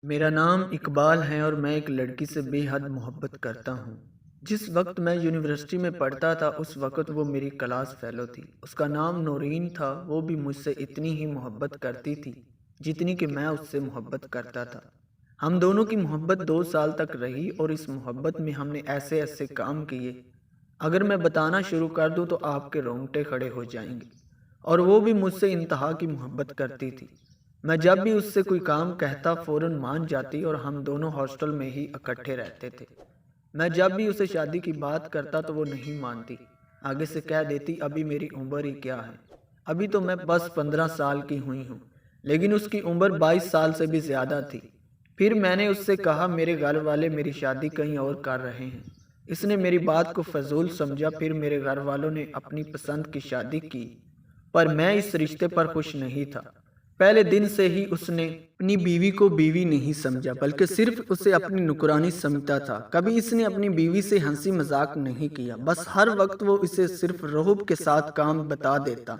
میرا نام اقبال ہے اور میں ایک لڑکی سے بے حد محبت کرتا ہوں۔ جس وقت میں یونیورسٹی میں پڑھتا تھا اس وقت وہ میری کلاس فیلو تھی۔ اس کا نام نورین تھا۔ وہ بھی مجھ سے اتنی ہی محبت کرتی تھی جتنی کہ میں اس سے محبت کرتا تھا۔ ہم دونوں کی محبت 2 سال تک رہی اور اس محبت میں ہم نے ایسے ایسے کام کیے، اگر میں بتانا شروع کر دوں تو آپ کے رونگٹے کھڑے ہو جائیں گے۔ اور وہ بھی مجھ سے انتہا کی محبت کرتی تھی۔ میں جب بھی اس سے کوئی کام کہتا فوراً مان جاتی اور ہم دونوں ہاسٹل میں ہی اکٹھے رہتے تھے۔ میں جب بھی اسے شادی کی بات کرتا تو وہ نہیں مانتی، آگے سے کہہ دیتی ابھی میری عمر ہی کیا ہے، ابھی تو میں بس 15 سال کی ہوئی ہوں، لیکن اس کی عمر 22 سال سے بھی زیادہ تھی۔ پھر میں نے اس سے کہا میرے گھر والے میری شادی کہیں اور کر رہے ہیں۔ اس نے میری بات کو فضول سمجھا۔ پھر میرے گھر والوں نے اپنی پسند کی شادی کی، پر میں اس رشتے پر خوش نہیں تھا۔ پہلے دن سے ہی اس نے اپنی بیوی کو بیوی نہیں سمجھا بلکہ صرف اسے اپنی نوکرانی سمجھتا تھا۔ کبھی اس نے اپنی بیوی سے ہنسی مذاق نہیں کیا، بس ہر وقت وہ اسے صرف رعب کے ساتھ کام بتا دیتا،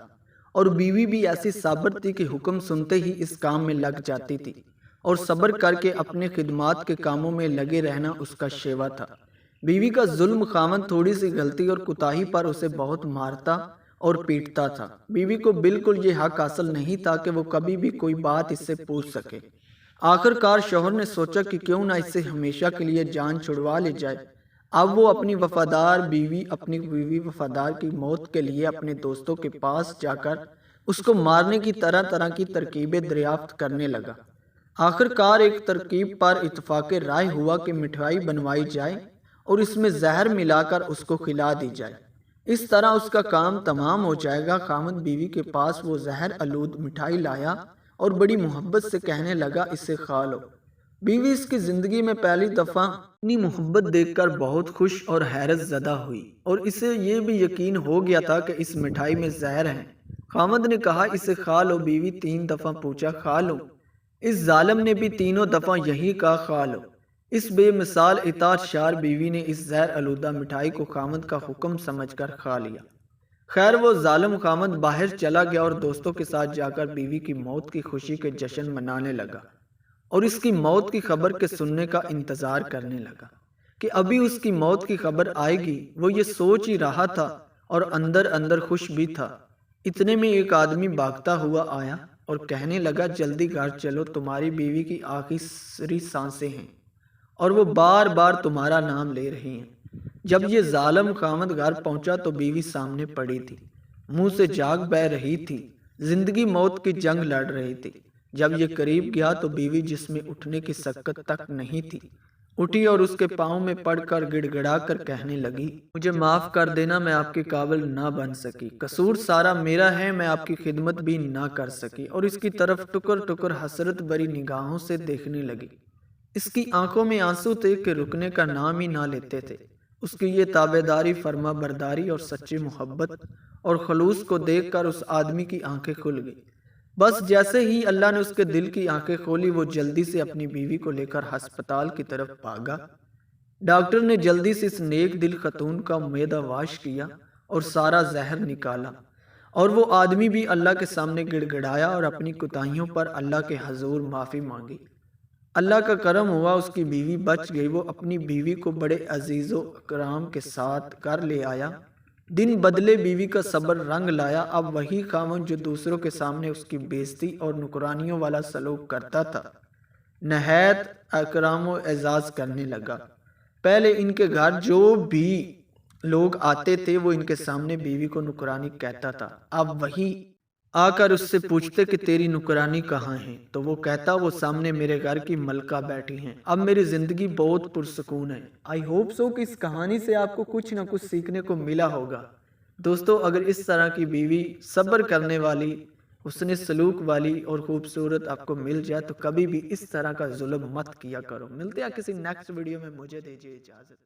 اور بیوی بھی ایسی صابر تھی کہ حکم سنتے ہی اس کام میں لگ جاتی تھی، اور صبر کر کے اپنے خدمات کے کاموں میں لگے رہنا اس کا شیوا تھا۔ بیوی کا ظلم خاوند تھوڑی سی غلطی اور کوتاہی پر اسے بہت مارتا اور پیٹتا تھا۔ بیوی کو بالکل یہ حق حاصل نہیں تھا کہ وہ کبھی بھی کوئی بات اس سے پوچھ سکے۔ آخر کار شوہر نے سوچا کہ کیوں نہ اس سے ہمیشہ کے لیے جان چھڑوا لی جائے۔ اب وہ اپنی بیوی وفادار کی موت کے لیے اپنے دوستوں کے پاس جا کر اس کو مارنے کی طرح طرح کی ترکیبیں دریافت کرنے لگا۔ آخر کار ایک ترکیب پر اتفاق رائے ہوا کہ مٹھائی بنوائی جائے اور اس میں زہر ملا کر اس کو کھلا دی جائے۔ اس طرح اس کا کام تمام ہو جائے گا۔ خاوند بیوی کے پاس وہ زہر آلود مٹھائی لایا اور بڑی محبت سے کہنے لگا اسے کھا لو۔ بیوی اس کی زندگی میں پہلی دفعہ اتنی محبت دیکھ کر بہت خوش اور حیرت زدہ ہوئی، اور اسے یہ بھی یقین ہو گیا تھا کہ اس مٹھائی میں زہر ہے۔ خاوند نے کہا اسے کھا لو۔ بیوی 3 دفعہ پوچھا کھا لو؟ اس ظالم نے بھی تینوں دفعہ یہی کہا کھا لو۔ اس بے مثال اطاعت شار بیوی نے اس زہر آلودہ مٹھائی کو خاوند کا حکم سمجھ کر کھا لیا۔ خیر وہ ظالم خاوند باہر چلا گیا اور دوستوں کے ساتھ جا کر بیوی کی موت کی خوشی کے جشن منانے لگا، اور اس کی موت کی خبر کے سننے کا انتظار کرنے لگا کہ ابھی اس کی موت کی خبر آئے گی۔ وہ یہ سوچ ہی رہا تھا اور اندر اندر خوش بھی تھا۔ اتنے میں ایک آدمی بھاگتا ہوا آیا اور کہنے لگا جلدی گھر چلو، تمہاری بیوی کی آخری سانسیں ہیں اور وہ بار بار تمہارا نام لے رہی ہیں۔ جب یہ ظالم خاوند گھر پہنچا تو بیوی سامنے پڑی تھی، منہ سے جھاگ بہہ رہی تھی، زندگی موت کی جنگ لڑ رہی تھی۔ جب یہ قریب گیا تو بیوی جس میں اٹھنے کی سکت تک نہیں تھی اٹھی اور اس کے پاؤں میں پڑ کر گڑ گڑا کر کہنے لگی مجھے معاف کر دینا، میں آپ کے قابل نہ بن سکی، قصور سارا میرا ہے، میں آپ کی خدمت بھی نہ کر سکی، اور اس کی طرف ٹکر ٹکر حسرت بری نگاہوں سے دیکھنے لگی۔ اس کی آنکھوں میں آنسو تھے کہ رکنے کا نام ہی نہ لیتے تھے۔ اس کی یہ تابعداری، فرما برداری اور سچی محبت اور خلوص کو دیکھ کر اس آدمی کی آنکھیں کھل گئی۔ بس جیسے ہی اللہ نے اس کے دل کی آنکھیں کھولی وہ جلدی سے اپنی بیوی کو لے کر ہسپتال کی طرف بھاگا۔ ڈاکٹر نے جلدی سے اس نیک دل خاتون کا معدہ واش کیا اور سارا زہر نکالا، اور وہ آدمی بھی اللہ کے سامنے گڑ گڑایا اور اپنی کوتاہیوں پر اللہ کے حضور معافی مانگی۔ اللہ کا کرم ہوا، اس کی بیوی بچ گئی۔ وہ اپنی بیوی کو بڑے عزیز و اکرام کے ساتھ گھر لے آیا۔ دن بدلے بیوی کا صبر رنگ لایا۔ اب وہی خاوند جو دوسروں کے سامنے اس کی بےزتی اور نکرانیوں والا سلوک کرتا تھا، نہایت اکرام و اعزاز کرنے لگا۔ پہلے ان کے گھر جو بھی لوگ آتے تھے وہ ان کے سامنے بیوی کو نکرانی کہتا تھا، اب وہی آ کر اس سے پوچھتے کہ تیری نکرانی کہاں ہے، تو وہ کہتا وہ سامنے میرے گھر کی ملکہ بیٹھی ہیں۔ اب میری زندگی بہت پرسکون ہے۔ آئی ہوپ سو کہ اس کہانی سے آپ کو کچھ نہ کچھ سیکھنے کو ملا ہوگا۔ دوستو اگر اس طرح کی بیوی صبر کرنے والی، حسن سلوک والی اور خوبصورت آپ کو مل جائے تو کبھی بھی اس طرح کا ظلم مت کیا کرو۔ ملتے ہیں کسی نیکسٹ ویڈیو میں، مجھے دیجیے اجازت۔